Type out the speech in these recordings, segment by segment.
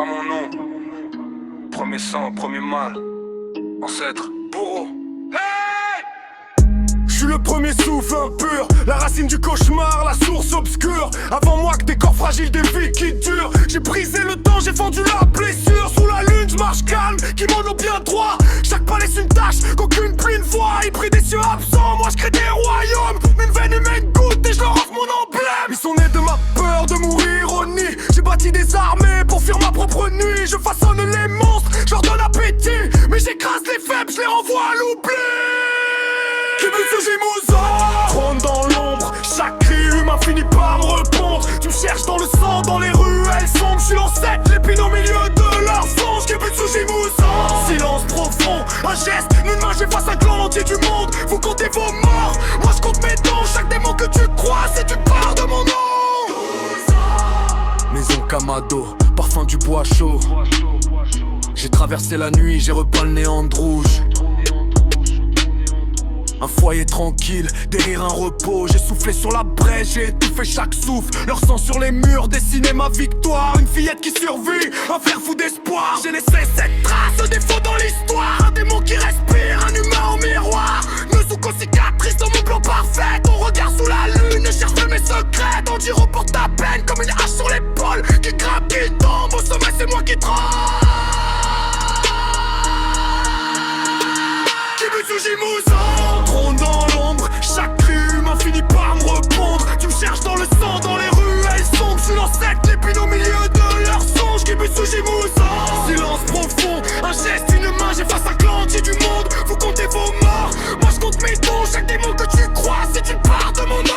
pas mon nom. Premier sang, premier mal. Ancêtre, bourreau. Je suis le premier souffle impur, la racine du cauchemar, la source obscure. Avant moi que des corps fragiles, des vies qui durent. J'ai brisé le temps, j'ai fendu la blessure. Sous la lune, je marche calme, qui au bien droit. Chaque pas laisse une tâche, qu'aucune pluie ne voit. Hybride des cieux absents, moi je crée des royaumes. Une veine humaine goutte et je leur offre mon emblème. Ils sont nés de ma peur de mourir au nid. J'ai bâti des armées pour fuir ma propre nuit. Je façonne les monstres, je leur donne appétit. Mais j'écrase les faibles, je les renvoie à l'oubli. Trône dans l'ombre, chaque cri humain finit par me répondre. Tu me cherches dans le sang, dans les ruelles sombres. Je suis l'ancêtre, l'épine au milieu de leur songe. Kibutsuji Musan. Silence profond, un geste, une main, j'efface un clan entier du monde. Vous comptez vos morts, moi je compte mes dons. Chaque démon que tu crois, c'est une part de mon nom. Maison Kamado, parfum du bois chaud. J'ai traversé la nuit, j'ai repeint le néant de rouge. Un foyer tranquille, derrière un repos. J'ai soufflé sur la brèche, j'ai étouffé chaque souffle. Leur sang sur les murs, dessiné ma victoire. Une fillette qui survit, un frère fou d'espoir. J'ai laissé cette trace, défaut dans l'histoire. Un démon qui respire, un humain au miroir. Ne sous qu'aux cicatrices dans mon plan parfait. Ton regard sous la lune, cherche mes secrets. Ton dire reporte ta peine comme une hache sur l'épaule. Qui grimpe, qui tombe, au sommet c'est moi qui tremble. Kibutsuji Musan. Trône dans l'ombre, chaque cri humain finit par me répondre. Tu me cherches dans le sang, dans les ruelles sombres. Je suis l'ancêtre, l'épine au milieu de leur songe. Kibutsuji Musan. Silence profond, un geste, une main, j'efface un clan entier du monde. Vous comptez vos morts, moi je compte mes dons. Chaque démon que tu crois, c'est une part de mon nom.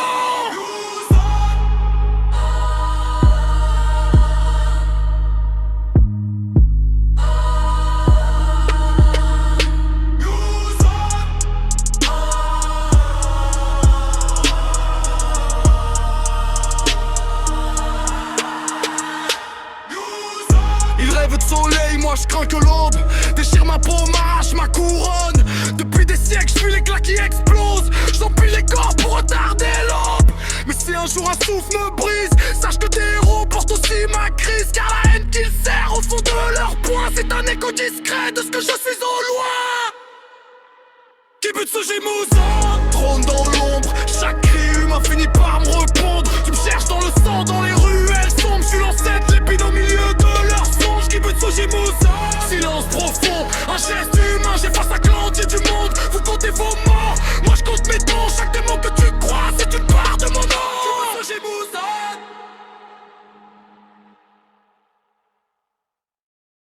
De soleil, moi je crains que l'aube déchire ma peau, m'arrache ma couronne. Depuis des siècles, je suis l'éclat qui explose. J'empile les corps pour retarder l'aube. Mais si un jour un souffle me brise, sache que tes héros portent aussi ma crise. Car la haine qu'ils serrent au fond de leur poing, c'est un écho discret de ce que je suis au loin. Kibutsuji Musan. Trône dans l'ombre, chaque cri humain finit par me répondre. Tu me cherches dans le sang, dans les ruelles sombres. Je suis l'ancêtre, l'épine au milieu de leur songe. Kibutsuji Musan. Silence profond, un geste.